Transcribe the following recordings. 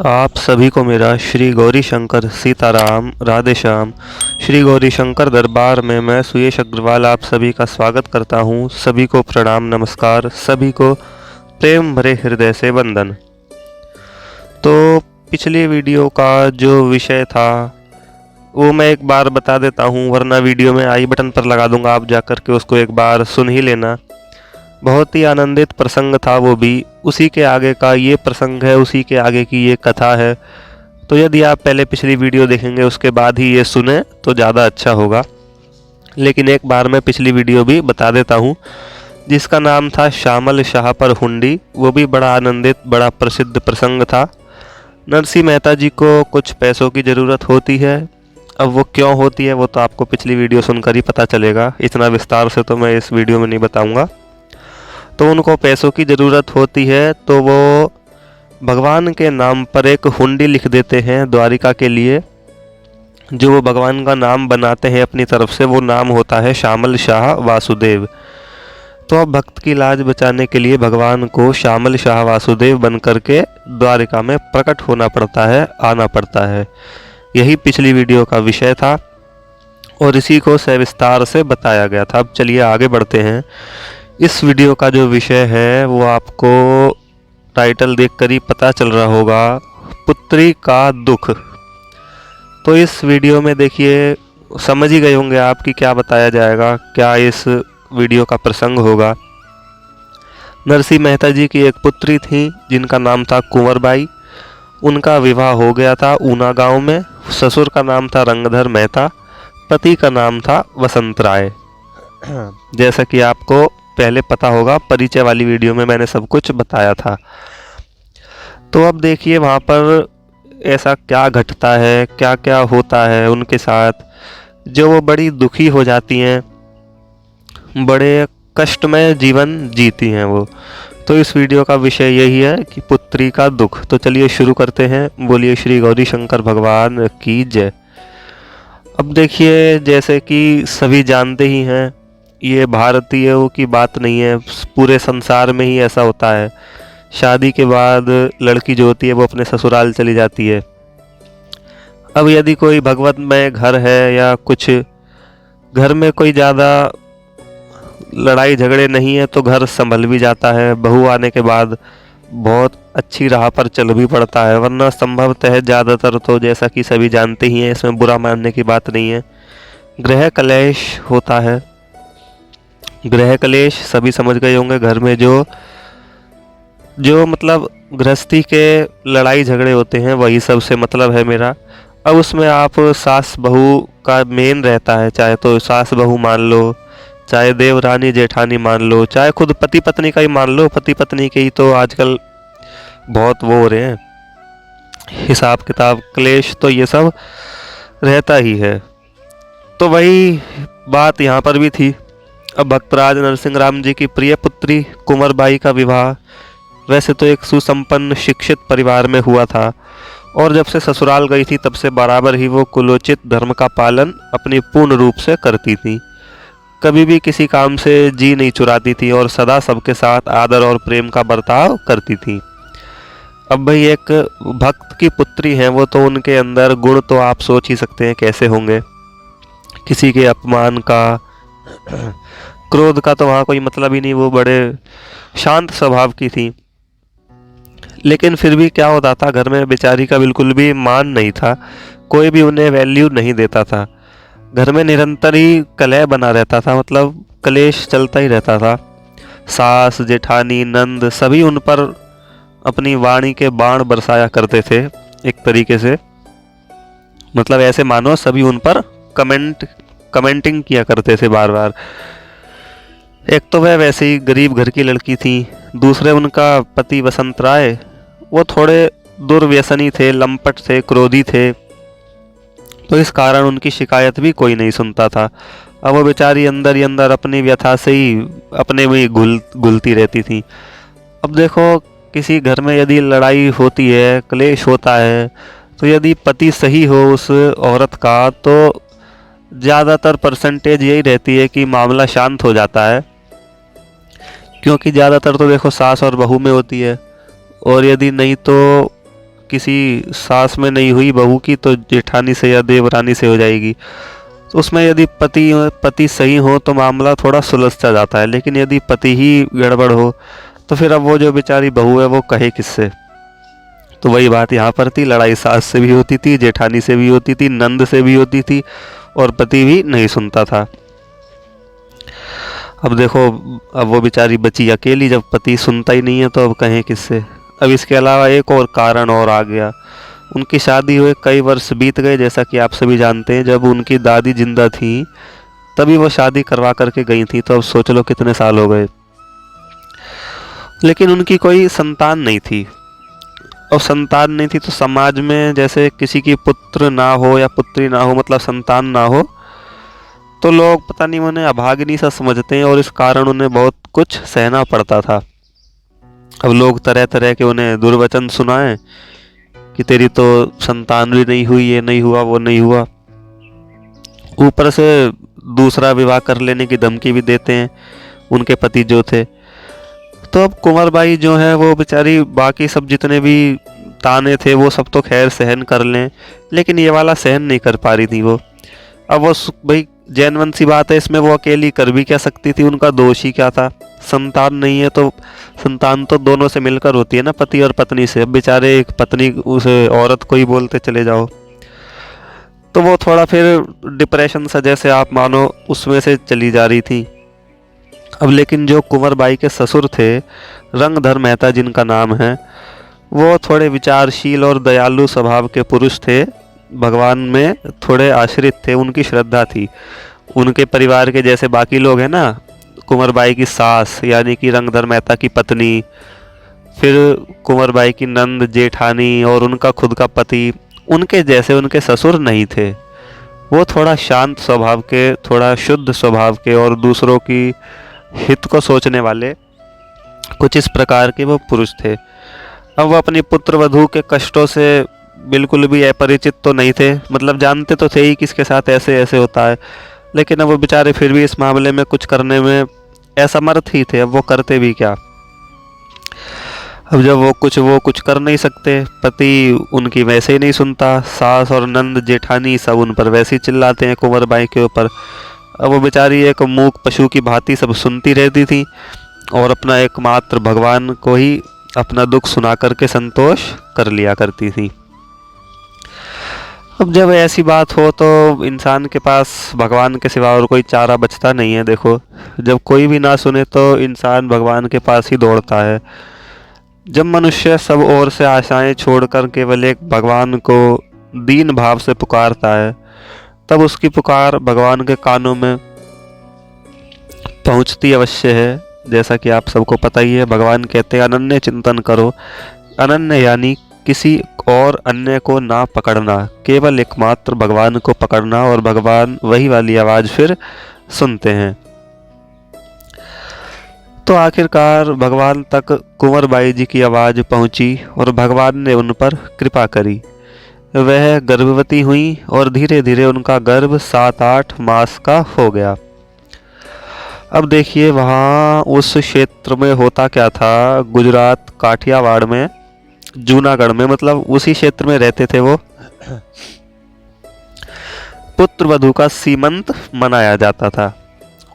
आप सभी को मेरा श्री गौरी शंकर सीताराम राधे श्याम। श्री गौरी शंकर दरबार में मैं सुयश अग्रवाल आप सभी का स्वागत करता हूँ। सभी को प्रणाम नमस्कार, सभी को प्रेम भरे हृदय से वंदन। तो पिछली वीडियो का जो विषय था वो मैं एक बार बता देता हूँ, वरना वीडियो में आई बटन पर लगा दूंगा, आप जाकर के उसको एक बार सुन ही लेना। बहुत ही आनंदित प्रसंग था वो भी, उसी के आगे का ये प्रसंग है, उसी के आगे की ये कथा है। तो यदि आप पहले पिछली वीडियो देखेंगे उसके बाद ही ये सुने तो ज़्यादा अच्छा होगा। लेकिन एक बार मैं पिछली वीडियो भी बता देता हूँ, जिसका नाम था श्यामल शाह पर हुंडी। वो भी बड़ा आनंदित, बड़ा प्रसिद्ध प्रसंग था। नरसिंह मेहता जी को कुछ पैसों की ज़रूरत होती है। अब वो क्यों होती है वो तो आपको पिछली वीडियो सुनकर ही पता चलेगा, इतना विस्तार से तो मैं इस वीडियो में नहीं बताऊँगा। तो उनको पैसों की ज़रूरत होती है तो वो भगवान के नाम पर एक हुंडी लिख देते हैं द्वारिका के लिए। जो वो भगवान का नाम बनाते हैं अपनी तरफ से, वो नाम होता है श्यामल शाह वासुदेव। तो अब भक्त की लाज बचाने के लिए भगवान को श्यामल शाह वासुदेव बन करके द्वारिका में प्रकट होना पड़ता है, आना पड़ता है। यही पिछली वीडियो का विषय था और इसी को सविस्तार से बताया गया था। अब चलिए आगे बढ़ते हैं। इस वीडियो का जो विषय है वो आपको टाइटल देखकर ही पता चल रहा होगा, पुत्री का दुख। तो इस वीडियो में देखिए समझ ही गए होंगे आप कि क्या बताया जाएगा, क्या इस वीडियो का प्रसंग होगा। नरसिंह मेहता जी की एक पुत्री थी जिनका नाम था कुंवरबाई। उनका विवाह हो गया था ऊना गांव में। ससुर का नाम था रंगधर मेहता, पति का नाम था वसंत राय। जैसा कि आपको पहले पता होगा, परिचय वाली वीडियो में मैंने सब कुछ बताया था। तो अब देखिए वहाँ पर ऐसा क्या घटता है, क्या क्या होता है उनके साथ, जो वो बड़ी दुखी हो जाती हैं, बड़े कष्टमय जीवन जीती हैं वो। तो इस वीडियो का विषय यही है कि पुत्री का दुख। तो चलिए शुरू करते हैं। बोलिए श्री गौरी शंकर भगवान की जय। अब देखिए जैसे कि सभी जानते ही हैं, ये भारतीयों की बात नहीं है, पूरे संसार में ही ऐसा होता है। शादी के बाद लड़की जो होती है वो अपने ससुराल चली जाती है। अब यदि कोई भगवतमय घर है या कुछ घर में कोई ज़्यादा लड़ाई झगड़े नहीं है तो घर संभल भी जाता है। बहू आने के बाद बहुत अच्छी राह पर चल भी पड़ता है, वरना संभवतः ज़्यादातर तो जैसा कि सभी जानते ही हैं, इसमें बुरा मानने की बात नहीं है, गृह कलेश होता है। गृह कलेश सभी समझ गए होंगे, घर में जो मतलब गृहस्थी के लड़ाई झगड़े होते हैं, वही सब से मतलब है मेरा। अब उसमें आप सास बहू का मेन रहता है, चाहे तो सास बहू मान लो, चाहे देवरानी जेठानी मान लो, चाहे खुद पति पत्नी का ही मान लो। पति पत्नी के ही तो आजकल बहुत वो हो रहे हैं, हिसाब किताब क्लेश, तो ये सब रहता ही है। तो वही बात यहाँ पर भी थी। अब भक्तराज नरसिंह राम जी की प्रिय पुत्री कुंवरबाई का विवाह वैसे तो एक सुसंपन्न शिक्षित परिवार में हुआ था, और जब से ससुराल गई थी तब से बराबर ही वो कुलोचित धर्म का पालन अपनी पूर्ण रूप से करती थी। कभी भी किसी काम से जी नहीं चुराती थी और सदा सबके साथ आदर और प्रेम का बर्ताव करती थी। अब भाई एक भक्त की पुत्री हैं वो, तो उनके अंदर गुण तो आप सोच ही सकते हैं कैसे होंगे। किसी के अपमान का, क्रोध का तो वहाँ कोई मतलब ही नहीं, वो बड़े शांत स्वभाव की थी। लेकिन फिर भी क्या होता था, घर में बेचारी का बिल्कुल भी मान नहीं था, कोई भी उन्हें वैल्यू नहीं देता था। घर में निरंतर ही कलह बना रहता था, मतलब कलेश चलता ही रहता था। सास जेठानी नंद सभी उन पर अपनी वाणी के बाण बरसाया करते थे एक तरीके से, मतलब ऐसे मानो सभी उन पर कमेंटिंग किया करते थे बार बार। एक तो वह वैसे ही गरीब घर की लड़की थी, दूसरे उनका पति वसंत राय वो थोड़े दुर्व्यसनी थे, लंपट थे, क्रोधी थे। तो इस कारण उनकी शिकायत भी कोई नहीं सुनता था। अब वो बेचारी अंदर ही अंदर अपनी व्यथा से ही अपने में ही घुलती रहती थी। अब देखो किसी घर में यदि लड़ाई होती है, क्लेश होता है, तो यदि पति सही हो उस औरत का तो ज़्यादातर परसेंटेज यही रहती है कि मामला शांत हो जाता है। क्योंकि ज़्यादातर तो देखो सास और बहू में होती है, और यदि नहीं तो किसी सास में नहीं हुई बहू की तो जेठानी से या देवरानी से हो जाएगी। तो उसमें यदि पति सही हो तो मामला थोड़ा सुलझता जाता है, लेकिन यदि पति ही गड़बड़ हो तो फिर अब वो जो बेचारी बहू है वो कहे किससे। तो वही बात यहाँ पर थी, लड़ाई सास से भी होती थी, जेठानी से भी होती थी, नंद से भी होती थी, और पति भी नहीं सुनता था। अब देखो, अब वो बेचारी बची अकेली, जब पति सुनता ही नहीं है तो अब कहें किससे। अब इसके अलावा एक और कारण और आ गया। उनकी शादी हुए कई वर्ष बीत गए, जैसा कि आप सभी जानते हैं। जब उनकी दादी जिंदा थी तभी वो शादी करवा करके गई थी, तो अब सोच लो कितने साल हो गए। लेकिन उनकी कोई संतान नहीं थी, और संतान नहीं थी तो समाज में जैसे किसी की पुत्र ना हो या पुत्री ना हो, मतलब संतान ना हो, तो लोग पता नहीं उन्हें अभागिनी सा समझते हैं, और इस कारण उन्हें बहुत कुछ सहना पड़ता था। अब लोग तरह तरह के उन्हें दुर्वचन सुनाएं कि तेरी तो संतान भी नहीं हुई, ये नहीं हुआ, वो नहीं हुआ। ऊपर से दूसरा विवाह कर लेने की धमकी भी देते हैं उनके पति जो थे। तो अब कुंवरबाई जो है वो बेचारी बाकी सब जितने भी ताने थे वो सब तो खैर सहन कर लें, लेकिन ये वाला सहन नहीं कर पा रही थी वो। अब वो भाई जैनवंश सी बात है, इसमें वो अकेली कर भी क्या सकती थी, उनका दोष ही क्या था। संतान नहीं है तो संतान तो दोनों से मिलकर होती है ना, पति और पत्नी से। अब बेचारे एक पत्नी उस औरत को ही बोलते चले जाओ, तो वो थोड़ा फिर डिप्रेशन सा जैसे आप मानो उसमें से चली जा रही थी। अब लेकिन जो कुंवरबाई के ससुर थे, रंगधर मेहता जिनका नाम है, वो थोड़े विचारशील और दयालु स्वभाव के पुरुष थे, भगवान में थोड़े आश्रित थे, उनकी श्रद्धा थी। उनके परिवार के जैसे बाकी लोग हैं ना, कुंवरबाई की सास यानी कि रंगधर मेहता की पत्नी, फिर कुंवरबाई की नंद जेठानी और उनका खुद का पति, उनके जैसे उनके ससुर नहीं थे। वो थोड़ा शांत स्वभाव के, थोड़ा शुद्ध स्वभाव के और दूसरों की हित को सोचने वाले कुछ इस प्रकार के वो पुरुष थे। अब वो अपनी पुत्र वधू के कष्टों से बिल्कुल भी अपरिचित तो नहीं थे, मतलब जानते तो थे ही किसके साथ ऐसे ऐसे होता है, लेकिन अब वो बेचारे फिर भी इस मामले में कुछ करने में असमर्थ ही थे। अब वो करते भी क्या। अब जब वो कुछ कर नहीं सकते, पति उनकी वैसे ही नहीं सुनता, सास और नंद जेठानी सब उन पर वैसे ही चिल्लाते हैं कुंवरबाई के ऊपर। अब वो बेचारी एक मूक पशु की भांति सब सुनती रहती थी और अपना एकमात्र भगवान को ही अपना दुख सुना करके संतोष कर लिया करती थी। अब जब ऐसी बात हो तो इंसान के पास भगवान के सिवा और कोई चारा बचता नहीं है। देखो, जब कोई भी ना सुने तो इंसान भगवान के पास ही दौड़ता है। जब मनुष्य सब ओर से आशाएं छोड़कर केवल एक भगवान को दीन भाव से पुकारता है, तब उसकी पुकार भगवान के कानों में पहुंचती अवश्य है। जैसा कि आप सबको पता ही है, भगवान कहते हैं अनन्य चिंतन करो। अनन्य यानी किसी और अन्य को ना पकड़ना, केवल एकमात्र भगवान को पकड़ना, और भगवान वही वाली आवाज फिर सुनते हैं। तो आखिरकार भगवान तक कुंवरबाई जी की आवाज पहुंची और भगवान ने उन पर कृपा करी। वह गर्भवती हुई और धीरे धीरे उनका गर्भ 7-8 मास का हो गया। अब देखिए वहाँ उस क्षेत्र में होता क्या था, गुजरात काठियावाड़ में, जूनागढ़ में, मतलब उसी क्षेत्र में रहते थे वो। पुत्र वधू का सीमंत मनाया जाता था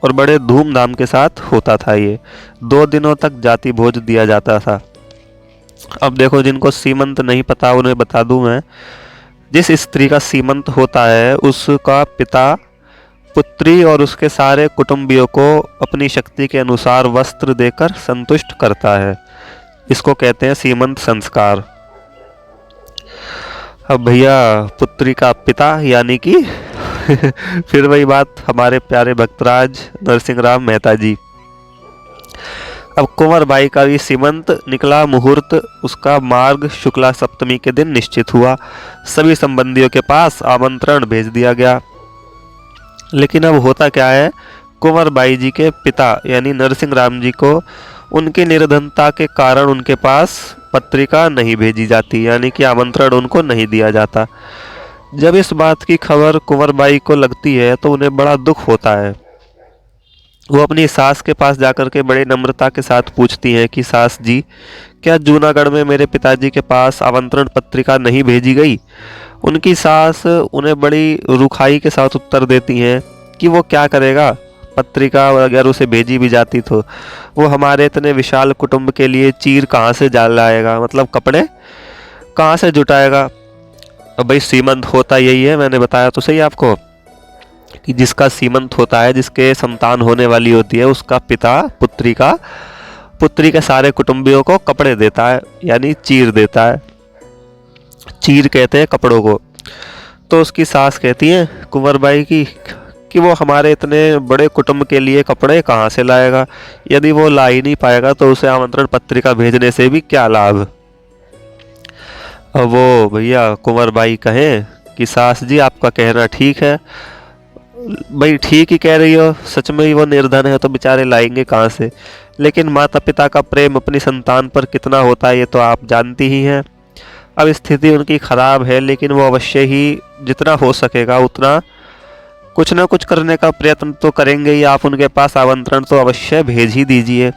और बड़े धूमधाम के साथ होता था। ये 2 दिनों तक जाति भोज दिया जाता था। अब देखो, जिनको सीमंत नहीं पता उन्हें बता दूं मैं। जिस स्त्री का सीमंत होता है उसका पिता पुत्री और उसके सारे कुटुंबियों को अपनी शक्ति के अनुसार वस्त्र देकर संतुष्ट करता है। इसको कहते हैं सीमंत संस्कार। अब भैया, पुत्री का पिता यानी कि फिर वही बात, हमारे प्यारे भक्तराज नरसिंह राम मेहता जी। अब कुंवरबाई का भी सीमंत निकला। मुहूर्त उसका मार्ग शुक्ला सप्तमी के दिन निश्चित हुआ। सभी संबंधियों के पास आमंत्रण भेज दिया गया। लेकिन अब होता क्या है, कुंवरबाई जी के पिता यानी नरसिंह राम जी को उनकी निर्धनता के कारण उनके पास पत्रिका नहीं भेजी जाती, यानी कि आमंत्रण उनको नहीं दिया जाता। जब इस बात की खबर कुंवरबाई को लगती है तो उन्हें बड़ा दुख होता है। वो अपनी सास के पास जाकर के बड़े नम्रता के साथ पूछती हैं कि सास जी, क्या जूनागढ़ में मेरे पिताजी के पास आमंत्रण पत्रिका नहीं भेजी गई? उनकी सास उन्हें बड़ी रुखाई के साथ उत्तर देती हैं कि वो क्या करेगा, पत्रिका अगर उसे भेजी भी जाती तो वो हमारे इतने विशाल कुटुंब के लिए चीर कहाँ से जाल लाएगा, मतलब कपड़े कहाँ से जुटाएगा। अब भाई सीमंत होता यही है, मैंने बताया तो सही आपको कि जिसका सीमंत होता है, जिसके संतान होने वाली होती है, उसका पिता पुत्री के सारे कुटुंबियों को कपड़े देता है, यानी चीर देता है। चीर कहते हैं कपड़ों को। तो उसकी सास कहती है कुंवर बाई की कि वो हमारे इतने बड़े कुटुंब के लिए कपड़े कहाँ से लाएगा, यदि वो ला ही नहीं पाएगा तो उसे आमंत्रण पत्रिका भेजने से भी क्या लाभ। अब वो भैया कुंवर बाई कहें कि सास जी आपका कहना ठीक है। भाई ठीक ही कह रही हो, सच में ही वो निर्धन है तो बेचारे लाएंगे कहाँ से, लेकिन माता पिता का प्रेम अपनी संतान पर कितना होता है ये तो आप जानती ही हैं। अब स्थिति उनकी खराब है, लेकिन वो अवश्य ही जितना हो सकेगा उतना कुछ ना कुछ करने का प्रयत्न तो करेंगे ही। आप उनके पास आमंत्रण तो अवश्य भेज ही दीजिए।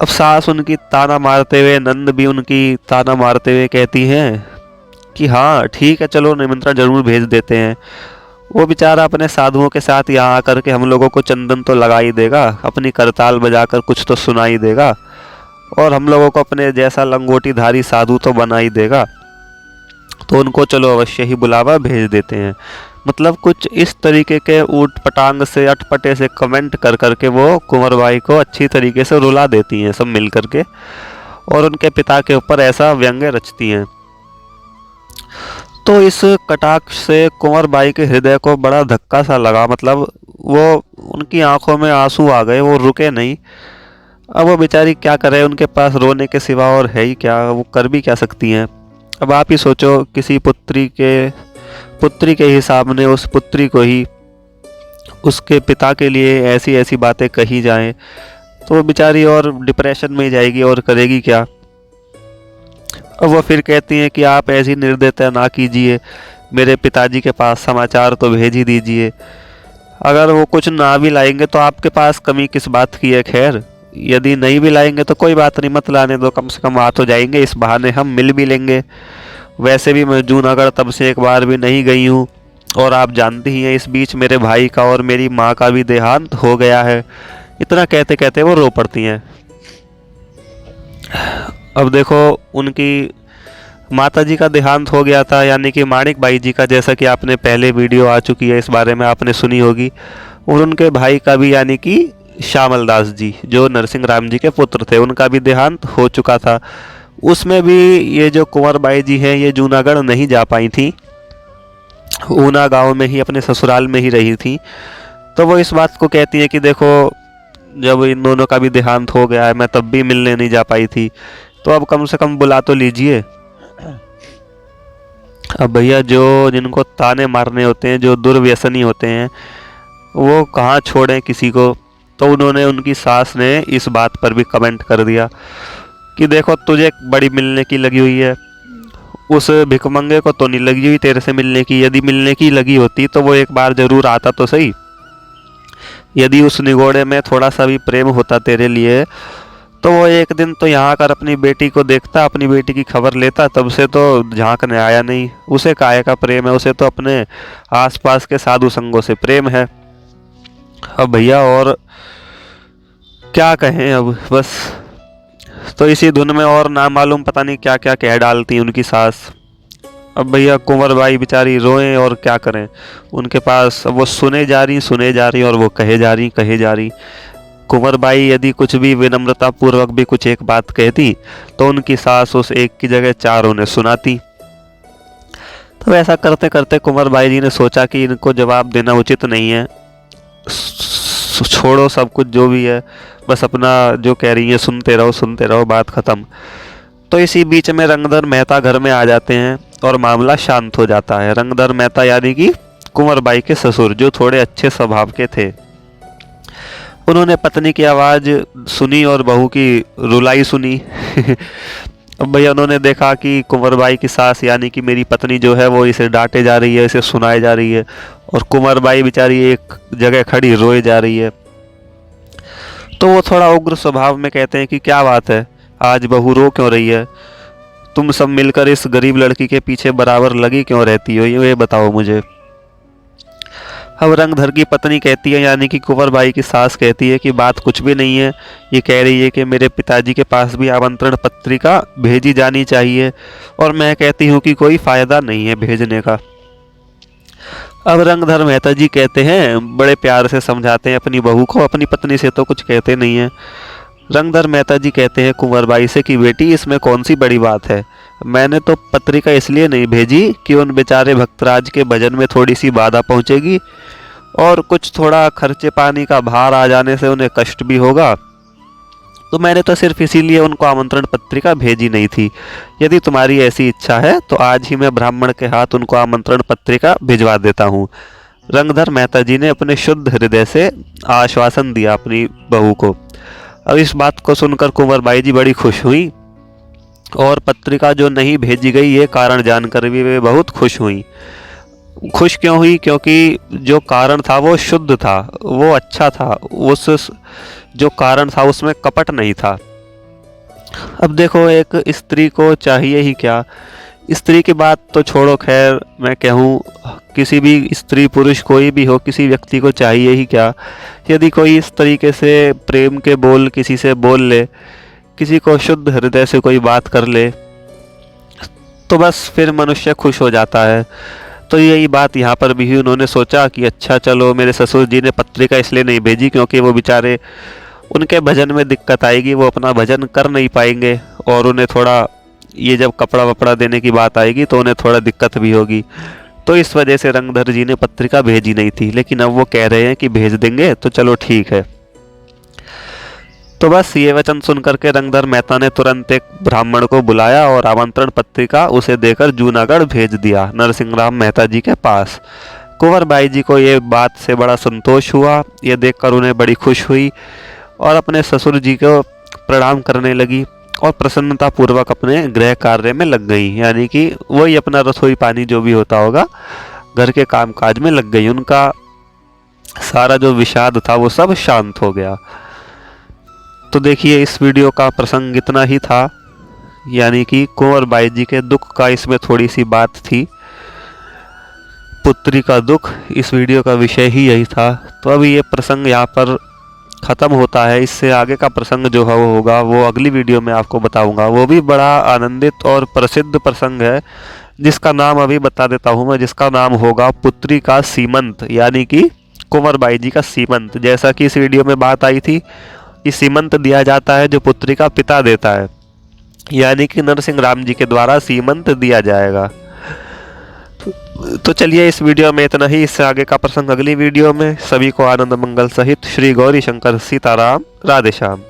अब सास उनकी ताना मारते हुए, नंद भी उनकी ताना मारते हुए कहती हैं कि हाँ ठीक है, चलो निमंत्रण जरूर भेज देते हैं। वो बेचारा अपने साधुओं के साथ यहाँ आकर के हम लोगों को चंदन तो लगा ही देगा, अपनी करताल बजाकर कुछ तो सुना ही देगा, और हम लोगों को अपने जैसा लंगोटीधारी साधु तो बना ही देगा। तो उनको चलो अवश्य ही बुलावा भेज देते हैं। मतलब कुछ इस तरीके के ऊट पटांग से, अटपटे से कमेंट कर करके वो कुंवर बाई को अच्छी तरीके से रुला देती हैं सब मिल करके, और उनके पिता के ऊपर ऐसा व्यंग्य रचती हैं। तो इस कटाक्ष से कुंवर बाई के हृदय को बड़ा धक्का सा लगा, मतलब वो उनकी आंखों में आंसू आ गए, वो रुके नहीं। अब वो बेचारी क्या करे, उनके पास रोने के सिवा और है ही क्या, वो कर भी क्या सकती हैं। अब आप ही सोचो, किसी पुत्री के ही सामने उस पुत्री को ही उसके पिता के लिए ऐसी ऐसी बातें कही जाएं, तो वो बेचारी और डिप्रेशन में जाएगी और करेगी क्या। अब वो फिर कहती हैं कि आप ऐसी निर्दयता ना कीजिए, मेरे पिताजी के पास समाचार तो भेज ही दीजिए। अगर वो कुछ ना भी लाएंगे तो आपके पास कमी किस बात की है। खैर यदि नहीं भी लाएंगे तो कोई बात नहीं, मत लाने दो, कम से कम आ तो जाएंगे, इस बहाने हम मिल भी लेंगे। वैसे भी मैं जूनागढ़ तब से एक बार भी नहीं गई हूँ, और आप जानती ही हैं इस बीच मेरे भाई का और मेरी माँ का भी देहांत हो गया है। इतना कहते कहते वो रो पड़ती हैं। अब देखो, उनकी माताजी का देहांत हो गया था, यानी कि माणिक बाई जी का, जैसा कि आपने पहले वीडियो आ चुकी है इस बारे में आपने सुनी होगी। और उनके भाई का भी, यानी कि श्यामल दास जी जो नरसिंह राम जी के पुत्र थे, उनका भी देहांत हो चुका था। उसमें भी ये जो कुंवर बाई जी हैं ये जूनागढ़ नहीं जा पाई थी, ऊना गांव में ही अपने ससुराल में ही रही थी। तो वो इस बात को कहती है कि देखो, जब इन दोनों का भी देहांत हो गया है, मैं तब भी मिलने नहीं जा पाई थी, तो अब कम से कम बुला तो लीजिए। अब भैया जो जिनको ताने मारने होते हैं, जो दुर्व्यसनी होते हैं, वो कहाँ छोड़ें किसी को। तो उन्होंने, उनकी सास ने इस बात पर भी कमेंट कर दिया कि देखो तुझे बड़ी मिलने की लगी हुई है, उस भिखमंगे को तो नहीं लगी हुई तेरे से मिलने की। यदि मिलने की लगी होती तो वो एक बार जरूर आता तो सही। यदि उस निगोड़े में थोड़ा सा भी प्रेम होता तेरे लिए तो वो एक दिन तो यहाँ आकर अपनी बेटी को देखता, अपनी बेटी की खबर लेता। तब से तो झांकने आया नहीं। उसे काहे का प्रेम है, उसे तो अपने आसपास के साधु संगों से प्रेम है। अब भैया और क्या कहें, अब बस। तो इसी धुन में और ना मालूम पता नहीं क्या क्या कह डालती उनकी सास। अब भैया कुंवर बाई बेचारी रोएं और क्या करें, उनके पास वो सुने जा रही और वो कहे जा रही। कुंवर बाई यदि कुछ भी विनम्रता पूर्वक भी कुछ एक बात कहती तो उनकी सास उस एक की जगह चार उन्हें सुनाती। तो ऐसा करते करते कुंवर बाई जी ने सोचा कि इनको जवाब देना उचित नहीं है, छोड़ो सब कुछ जो भी है, बस अपना जो कह रही है सुनते रहो, बात खत्म। तो इसी बीच में रंगधर मेहता घर में आ जाते हैं और मामला शांत हो जाता है। रंगधर मेहता यानी कि कुंवर बाई के ससुर, जो थोड़े अच्छे स्वभाव के थे, उन्होंने पत्नी की आवाज़ सुनी और बहू की रुलाई सुनी। अब भैया उन्होंने देखा कि कुंवर बाई की सास यानी कि मेरी पत्नी जो है वो इसे डांटे जा रही है, इसे सुनाए जा रही है, और कुंवर बाई बेचारी एक जगह खड़ी रोए जा रही है। तो वो थोड़ा उग्र स्वभाव में कहते हैं कि क्या बात है, आज बहू रो क्यों रही है, तुम सब मिलकर इस गरीब लड़की के पीछे बराबर लगी क्यों रहती हो, ये बताओ मुझे। अब रंगधर की पत्नी कहती है, यानी कि कुंवर बाई की सास कहती है कि बात कुछ भी नहीं है, ये कह रही है कि मेरे पिताजी के पास भी आमंत्रण पत्रिका भेजी जानी चाहिए और मैं कहती हूँ कि कोई फ़ायदा नहीं है भेजने का। अब रंगधर मेहता जी कहते हैं, बड़े प्यार से समझाते हैं अपनी बहू को, अपनी पत्नी से तो कुछ कहते नहीं हैं। रंगधर मेहता जी कहते हैं कुंवर बाई से कि बेटी इसमें कौन सी बड़ी बात है, मैंने तो पत्रिका इसलिए नहीं भेजी कि उन बेचारे भक्तराज के भजन में थोड़ी सी बाधा पहुंचेगी और कुछ थोड़ा खर्चे पानी का भार आ जाने से उन्हें कष्ट भी होगा, तो मैंने तो सिर्फ इसीलिए उनको आमंत्रण पत्रिका भेजी नहीं थी। यदि तुम्हारी ऐसी इच्छा है तो आज ही मैं ब्राह्मण के हाथ उनको आमंत्रण पत्रिका भिजवा देता हूँ। रंगधर मेहता जी ने अपने शुद्ध हृदय से आश्वासन दिया अपनी बहू को। अब इस बात को सुनकर कुंवर बाई जी बड़ी खुश हुई और पत्रिका जो नहीं भेजी गई ये कारण जानकर भी वे बहुत खुश हुई। खुश क्यों हुई? क्योंकि जो कारण था वो शुद्ध था, वो अच्छा था, उस जो कारण था उसमें कपट नहीं था। अब देखो, एक स्त्री को चाहिए ही क्या, स्त्री की बात तो छोड़ो, खैर मैं कहूँ किसी भी स्त्री पुरुष कोई भी हो, किसी व्यक्ति को चाहिए ही क्या, यदि कोई इस तरीके से प्रेम के बोल किसी से बोल ले, किसी को शुद्ध हृदय से कोई बात कर ले, तो बस फिर मनुष्य खुश हो जाता है। तो यही बात यहाँ पर भी उन्होंने सोचा कि अच्छा चलो, मेरे ससुर जी ने पत्रिका इसलिए नहीं भेजी क्योंकि वो बेचारे, उनके भजन में दिक्कत आएगी, वो अपना भजन कर नहीं पाएंगे और उन्हें थोड़ा, ये जब कपड़ा वपड़ा देने की बात आएगी तो उन्हें थोड़ा दिक्कत भी होगी। तो इस वजह से रंगधर जी ने पत्रिका भेजी नहीं थी, लेकिन अब वो कह रहे हैं कि भेज देंगे, तो चलो ठीक है। तो बस ये वचन सुनकर के रंगधर मेहता ने तुरंत एक ब्राह्मण को बुलाया और आमंत्रण पत्रिका उसे देकर जूनागढ़ भेज दिया, नरसिंह राम मेहता जी के पास। कुंवर बाई जी को ये बात से बड़ा संतोष हुआ, ये देखकर उन्हें बड़ी खुश हुई और अपने ससुर जी को प्रणाम करने लगी और प्रसन्नता पूर्वक अपने गृह कार्य में लग गई, यानी कि वही अपना रसोई पानी जो भी होता होगा घर के कामकाज में लग गई। उनका सारा जो विषाद था वो सब शांत हो गया। तो देखिए, इस वीडियो का प्रसंग इतना ही था, यानी कि कुंवर बाई जी के दुख का इसमें थोड़ी सी बात थी, पुत्री का दुख, इस वीडियो का विषय ही यही था। तो अभी ये प्रसंग यहाँ पर ख़त्म होता है, इससे आगे का प्रसंग जो है वो होगा, वो अगली वीडियो में आपको बताऊंगा। वो भी बड़ा आनंदित और प्रसिद्ध प्रसंग है, जिसका नाम अभी बता देता हूँ मैं, जिसका नाम होगा पुत्री का सीमंत, यानी कि कुंवर बाई जी का सीमंत। जैसा कि इस वीडियो में बात आई थी कि सीमंत दिया जाता है जो पुत्री का पिता देता है, यानी कि नरसिंह राम जी के द्वारा सीमंत दिया जाएगा। तो चलिए, इस वीडियो में इतना ही, इससे आगे का प्रसंग अगली वीडियो में। सभी को आनंद मंगल सहित श्री गौरी शंकर सीताराम, राधे श्याम।